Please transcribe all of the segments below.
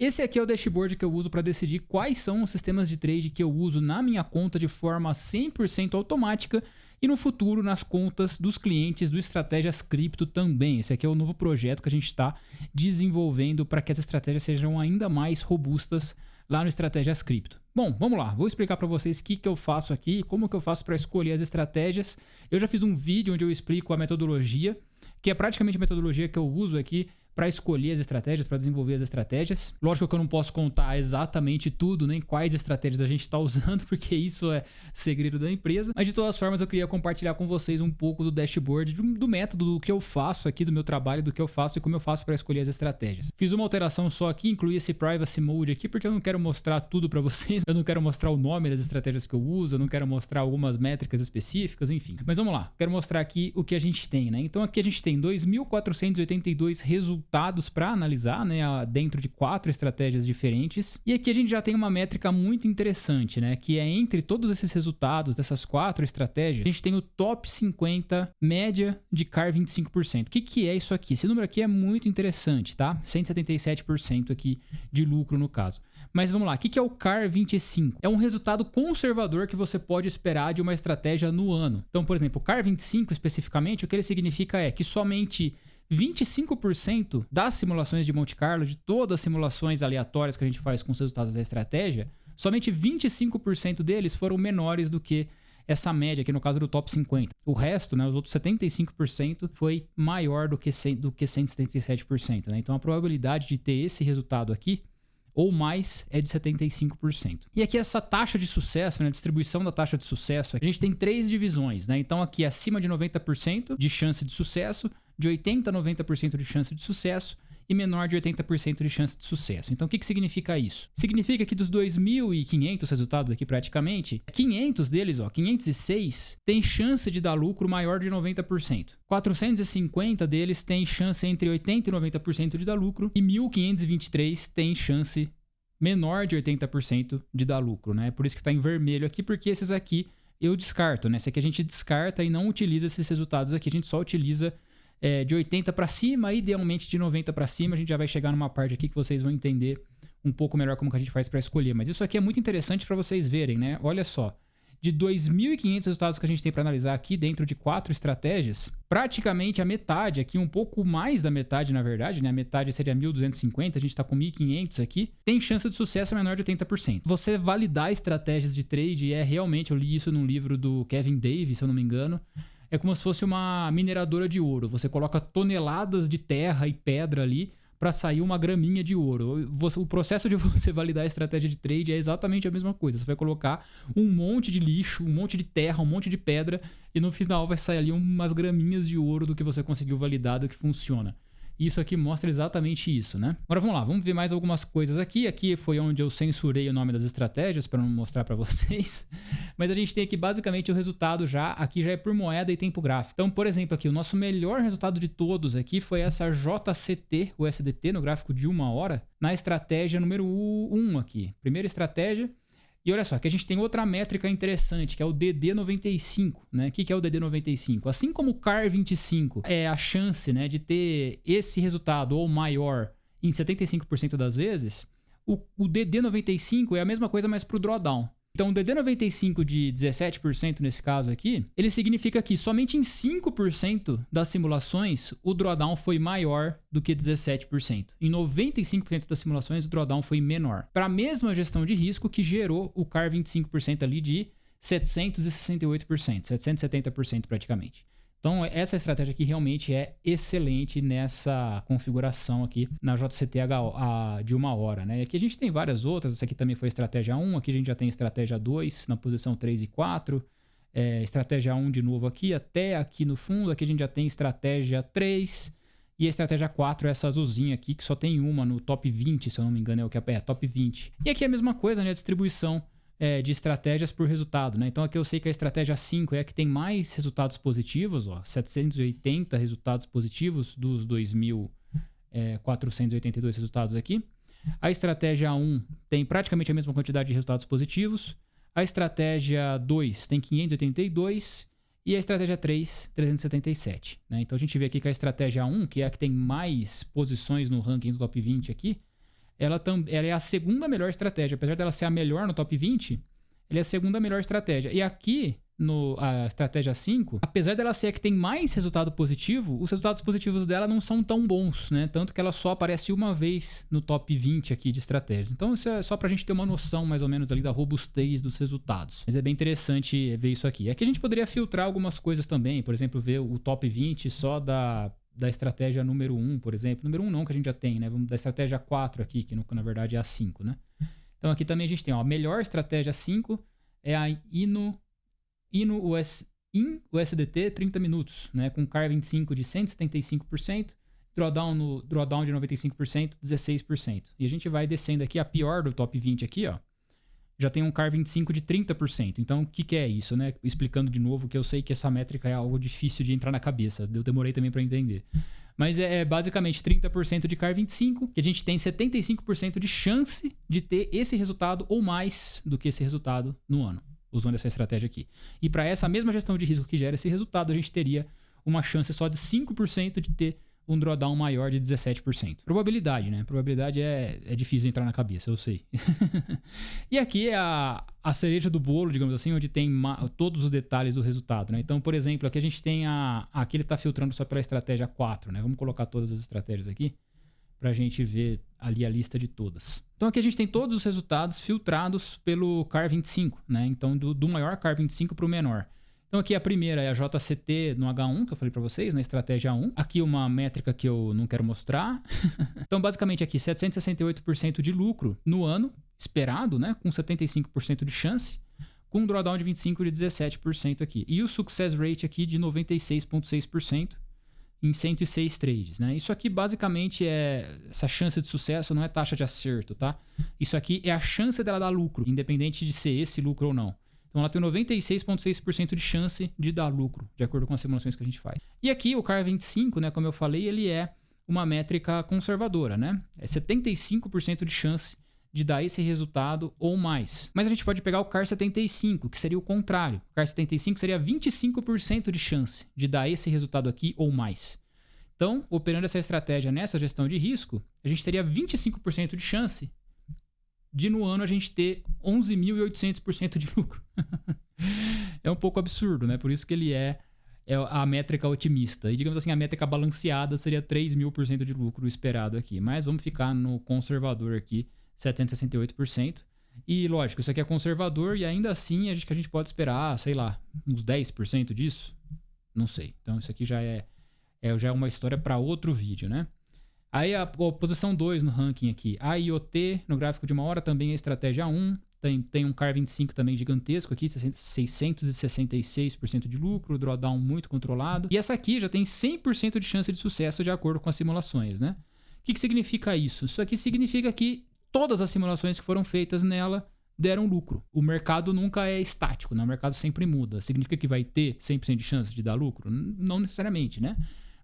Esse aqui é o dashboard que eu uso para decidir quais são os sistemas de trade que eu uso na minha conta de forma 100% automática e no futuro nas contas dos clientes do Estratégias Cripto também. Esse aqui é o novo projeto que a gente está desenvolvendo para que as estratégias sejam ainda mais robustas lá no Estratégias Cripto. Bom, vamos lá, vou explicar para vocês o que eu faço aqui, como que eu faço para escolher as estratégias. Eu já fiz um vídeo onde eu explico a metodologia, que é praticamente a metodologia que eu uso aqui para escolher as estratégias, para desenvolver as estratégias. Lógico que eu não posso contar exatamente tudo, nem quais estratégias a gente está usando, porque isso é segredo da empresa. Mas de todas as formas eu queria compartilhar com vocês um pouco do dashboard, do método, do que eu faço aqui, do meu trabalho, do que eu faço e como eu faço para escolher as estratégias. Fiz uma alteração só aqui, incluí esse Privacy Mode aqui, porque eu não quero mostrar tudo para vocês, eu não quero mostrar o nome das estratégias que eu uso, eu não quero mostrar algumas métricas específicas, enfim. Mas vamos lá, quero mostrar aqui o que a gente tem, né? Então aqui a gente tem 2.482 resultados para analisar, né, dentro de 4 estratégias diferentes. E aqui a gente já tem uma métrica muito interessante, né, que é entre todos esses resultados dessas 4 estratégias, a gente tem o top 50 média de CAR 25%. O que é isso aqui? Esse número aqui é muito interessante, tá? 177% aqui de lucro no caso. Mas vamos lá, o que é o CAR 25? É um resultado conservador que você pode esperar de uma estratégia no ano. Então, por exemplo, o CAR 25 especificamente, o que ele significa é que somente 25% das simulações de Monte Carlo, de todas as simulações aleatórias que a gente faz com os resultados da estratégia, somente 25% deles foram menores do que essa média, aqui no caso do top 50. O resto, né, os outros 75% foi maior do que 177%. Né? Então a probabilidade de ter esse resultado aqui ou mais é de 75%. E aqui essa taxa de sucesso, né, a distribuição da taxa de sucesso, a gente tem 3 divisões, né? Então aqui acima de 90% de chance de sucesso, de 80% a 90% de chance de sucesso e menor de 80% de chance de sucesso. Então o que significa isso? Significa que dos 2.500 resultados aqui praticamente, 500 deles, 506, tem chance de dar lucro maior de 90%. 450 deles tem chance entre 80% e 90% de dar lucro e 1.523 tem chance menor de 80% de dar lucro, né? Por isso que está em vermelho aqui, porque esses aqui eu descarto, né? Esse aqui a gente descarta e não utiliza esses resultados aqui, a gente só utiliza de 80 para cima, idealmente de 90 para cima. A gente já vai chegar numa parte aqui que vocês vão entender um pouco melhor como que a gente faz para escolher. Mas isso aqui é muito interessante para vocês verem, né? Olha só, de 2.500 resultados que a gente tem para analisar aqui dentro de 4 estratégias, praticamente a metade aqui, um pouco mais da metade na verdade, né? A metade seria 1.250, a gente está com 1.500 aqui, tem chance de sucesso menor de 80%. Você validar estratégias de trade é realmente, eu li isso num livro do Kevin Davis, se eu não me engano, é como se fosse uma mineradora de ouro. Você coloca toneladas de terra e pedra ali para sair uma graminha de ouro. O processo de você validar a estratégia de trade é exatamente a mesma coisa. Você vai colocar um monte de lixo, um monte de terra, um monte de pedra e no final vai sair ali umas graminhas de ouro do que você conseguiu validar, do que funciona. Isso aqui mostra exatamente isso, né? Agora vamos lá, vamos ver mais algumas coisas aqui. Aqui foi onde eu censurei o nome das estratégias para não mostrar para vocês. Mas a gente tem aqui basicamente o resultado já, aqui já é por moeda e tempo gráfico. Então, por exemplo, aqui o nosso melhor resultado de todos aqui foi essa JCT, o SDT, no gráfico de 1 hora, na estratégia número 1 aqui. Primeira estratégia. E olha só, aqui a gente tem outra métrica interessante, que é o DD95, né? O que é o DD95? Assim como o CAR 25 é a chance, né, de ter esse resultado ou maior em 75% das vezes, o DD95 é a mesma coisa, mas para o drawdown. Então, o DD95 de 17% nesse caso aqui, ele significa que somente em 5% das simulações o drawdown foi maior do que 17%. Em 95% das simulações o drawdown foi menor. Para a mesma gestão de risco que gerou o CAR 25% ali de 768%, 770% praticamente. Então, essa estratégia aqui realmente é excelente nessa configuração aqui na JCT de 1 hora, né? E aqui a gente tem várias outras. Essa aqui também foi estratégia 1. Aqui a gente já tem estratégia 2 na posição 3 e 4. Estratégia 1 de novo aqui, até aqui no fundo. Aqui a gente já tem estratégia 3. E a estratégia 4 é essa azulzinha aqui, que só tem uma no top 20, se eu não me engano, é o que é top 20. E aqui é a mesma coisa, né? A distribuição de estratégias por resultado, né? Então aqui eu sei que a estratégia 5 é a que tem mais resultados positivos, 780 resultados positivos dos 2.482 resultados aqui. A estratégia 1 tem praticamente a mesma quantidade de resultados positivos. A estratégia 2 tem 582 e a estratégia 3, 377. Né? Então a gente vê aqui que a estratégia 1, que é a que tem mais posições no ranking do top 20 aqui, ela é a segunda melhor estratégia. Apesar dela ser a melhor no top 20, ela é a segunda melhor estratégia. E aqui, a estratégia 5, apesar dela ser a que tem mais resultado positivo, os resultados positivos dela não são tão bons, né? Tanto que ela só aparece uma vez no top 20 aqui de estratégias. Então isso é só pra gente ter uma noção mais ou menos ali da robustez dos resultados. Mas é bem interessante ver isso aqui. Aqui a gente poderia filtrar algumas coisas também, por exemplo, ver o top 20 só da estratégia número 1, por exemplo. Número 1 não, que a gente já tem, né? Vamos da estratégia 4 aqui, que na verdade é a 5, né? Então aqui também a gente tem, ó, a melhor estratégia 5 é a USDT 30 minutos, né? Com CAR 25 de 175%, drawdown de 95%, 16%. E a gente vai descendo aqui, a pior do top 20 aqui, ó, já tem um CAR 25 de 30%. Então, o que é isso, né? Explicando de novo, que eu sei que essa métrica é algo difícil de entrar na cabeça. Eu demorei também para entender. Mas é basicamente 30% de CAR 25, que a gente tem 75% de chance de ter esse resultado ou mais do que esse resultado no ano, usando essa estratégia aqui. E para essa mesma gestão de risco que gera esse resultado, a gente teria uma chance só de 5% de ter um drawdown maior de 17%. Probabilidade, né? Probabilidade é difícil entrar na cabeça, eu sei. E aqui é a cereja do bolo, digamos assim, onde tem todos os detalhes do resultado, né? Então, por exemplo, aqui a gente tem aqui ele está filtrando só pela estratégia 4, né? Vamos colocar todas as estratégias aqui para a gente ver ali a lista de todas. Então aqui a gente tem todos os resultados filtrados pelo CAR 25, né? Então do maior CAR 25 para o menor. Então aqui a primeira é a JCT no H1, que eu falei para vocês, na estratégia 1. Aqui uma métrica que eu não quero mostrar. Então basicamente aqui 768% de lucro no ano, esperado, né? Com 75% de chance, com um drawdown de 25% de 17% aqui. E o success rate aqui de 96,6%. Em 106 trades, né? Isso aqui basicamente essa chance de sucesso não é taxa de acerto, tá? Isso aqui é a chance dela dar lucro, independente de ser esse lucro ou não. Então ela tem 96,6% de chance de dar lucro, de acordo com as simulações que a gente faz. E aqui o CAR 25, né, como eu falei, ele é uma métrica conservadora, né? É 75% de chance de dar esse resultado ou mais. Mas a gente pode pegar o CAR 75, que seria o contrário. O CAR 75 seria 25% de chance de dar esse resultado aqui ou mais. Então, operando essa estratégia nessa gestão de risco, a gente teria 25% de chance de no ano a gente ter 11.800% de lucro. É um pouco absurdo, né? Por isso que ele é a métrica otimista. E digamos assim, a métrica balanceada seria 3.000% de lucro esperado aqui. Mas vamos ficar no conservador aqui, 768%. E lógico, isso aqui é conservador e ainda assim acho que a gente pode esperar, sei lá, uns 10% disso. Não sei. Então isso aqui já é uma história para outro vídeo, né? Aí a posição 2 no ranking aqui. A IoT no gráfico de 1 hora também é estratégia 1. Tem um CAR 25 também gigantesco aqui, 666% de lucro, drawdown muito controlado. E essa aqui já tem 100% de chance de sucesso de acordo com as simulações, né? O que significa isso? Isso aqui significa que todas as simulações que foram feitas nela deram lucro. O mercado nunca é estático, né? O mercado sempre muda. Significa que vai ter 100% de chance de dar lucro? Não necessariamente, né?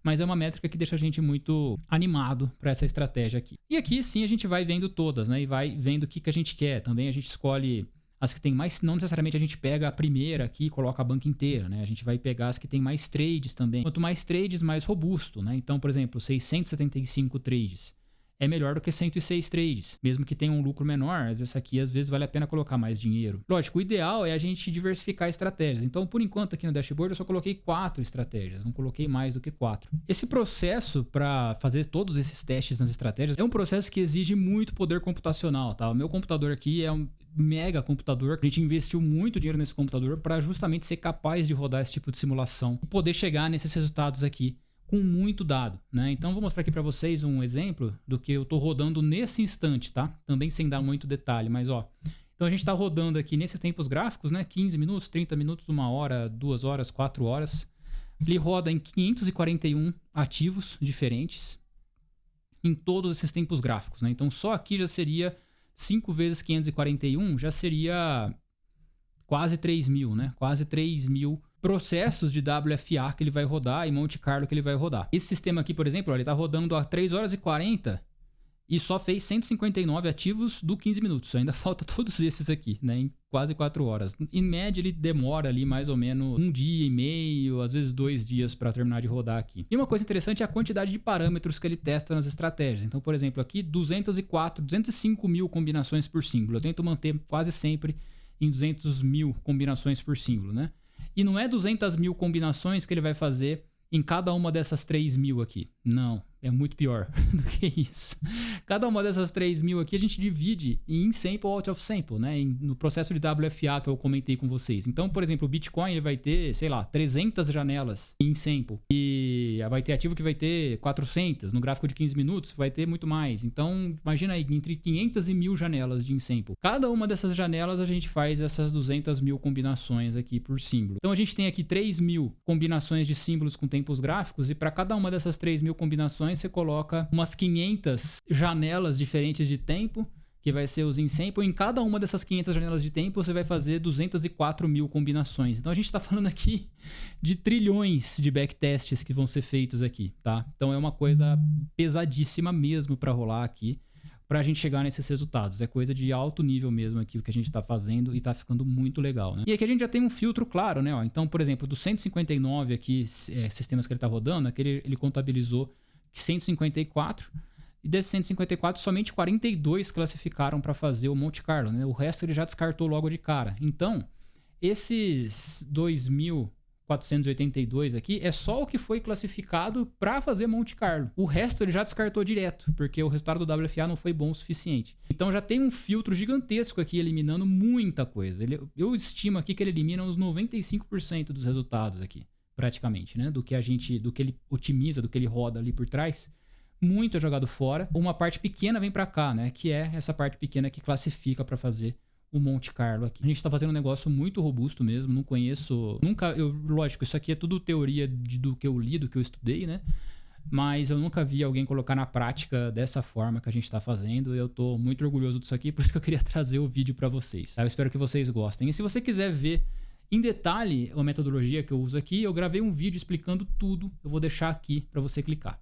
Mas é uma métrica que deixa a gente muito animado para essa estratégia aqui. E aqui sim a gente vai vendo todas, né? E vai vendo o que a gente quer. Também a gente escolhe as que tem mais... Não necessariamente a gente pega a primeira aqui e coloca a banca inteira, né? A gente vai pegar as que tem mais trades também. Quanto mais trades, mais robusto, né? Então, por exemplo, 675 trades é melhor do que 106 trades. Mesmo que tenha um lucro menor, essa aqui às vezes vale a pena colocar mais dinheiro. Lógico, o ideal é a gente diversificar estratégias. Então, por enquanto aqui no dashboard eu só coloquei 4 estratégias, não coloquei mais do que 4. Esse processo para fazer todos esses testes nas estratégias é um processo que exige muito poder computacional, tá? O meu computador aqui é um mega computador, a gente investiu muito dinheiro nesse computador para justamente ser capaz de rodar esse tipo de simulação e poder chegar nesses resultados aqui com muito dado, né? Então vou mostrar aqui para vocês um exemplo do que eu estou rodando nesse instante, tá? Também sem dar muito detalhe, mas ó. Então a gente está rodando aqui nesses tempos gráficos, né? 15 minutos, 30 minutos, 1 hora, 2 horas, 4 horas. Ele roda em 541 ativos diferentes em todos esses tempos gráficos, né? Então só aqui já seria 5 vezes 541, já seria quase 3.000, né? Quase 3.000 processos de WFA que ele vai rodar e Monte Carlo que ele vai rodar. Esse sistema aqui, por exemplo, ele está rodando a 3 horas e 40 E só fez 159 ativos do 15 minutos. Ainda falta todos esses aqui, né? Em quase 4 horas. Em média, ele demora ali mais ou menos 1 dia e meio, às vezes 2 dias para terminar de rodar aqui. E uma coisa interessante é a quantidade de parâmetros que ele testa nas estratégias. Então, por exemplo, aqui 205 mil combinações por símbolo. Eu tento manter quase sempre em 200 mil combinações por símbolo, né? E não é 200 mil combinações que ele vai fazer em cada uma dessas 3 mil aqui. Não, é muito pior do que isso. Cada uma dessas 3 mil aqui a gente divide em sample out of sample, né? No processo de WFA que eu comentei com vocês. Então, por exemplo, o Bitcoin ele vai ter, sei lá, 300 janelas em sample. E vai ter ativo que vai ter 400. No gráfico de 15 minutos vai ter muito mais. Então, imagina aí, entre 500 e 1000 janelas de sample. Cada uma dessas janelas a gente faz essas 200 mil combinações aqui por símbolo. Então, a gente tem aqui 3 mil combinações de símbolos com tempos gráficos. E para cada uma dessas 3 mil combinações, você coloca umas 500 janelas diferentes de tempo, que vai ser os in sample. Em cada uma dessas 500 janelas de tempo, você vai fazer 204 mil combinações. Então, a gente está falando aqui de trilhões de backtests que vão ser feitos aqui, tá? Então, é uma coisa pesadíssima mesmo para rolar aqui, para a gente chegar nesses resultados. É coisa de alto nível mesmo aqui o que a gente está fazendo e está ficando muito legal, né? E aqui a gente já tem um filtro claro, né? Ó, então, por exemplo, dos 159 aqui, sistemas que ele está rodando, aqui ele contabilizou 154, e desses 154, somente 42 classificaram para fazer o Monte Carlo, né? O resto ele já descartou logo de cara. Então, esses 2.482 aqui é só o que foi classificado para fazer Monte Carlo. O resto ele já descartou direto, porque o resultado do WFA não foi bom o suficiente. Então já tem um filtro gigantesco aqui eliminando muita coisa. Eu estimo aqui que ele elimina uns 95% dos resultados aqui, praticamente, né? Do que ele otimiza, do que ele roda ali por trás. Muito é jogado fora. Uma parte pequena vem para cá, né? Que é essa parte pequena que classifica para fazer o Monte Carlo aqui. A gente tá fazendo um negócio muito robusto mesmo. Não conheço... Lógico, isso aqui é tudo teoria do que eu li, do que eu estudei, né? Mas eu nunca vi alguém colocar na prática dessa forma que a gente tá fazendo. Eu tô muito orgulhoso disso aqui, por isso que eu queria trazer o vídeo para vocês, tá? Eu espero que vocês gostem. E se você quiser ver em detalhe a metodologia que eu uso aqui, eu gravei um vídeo explicando tudo. Eu vou deixar aqui para você clicar.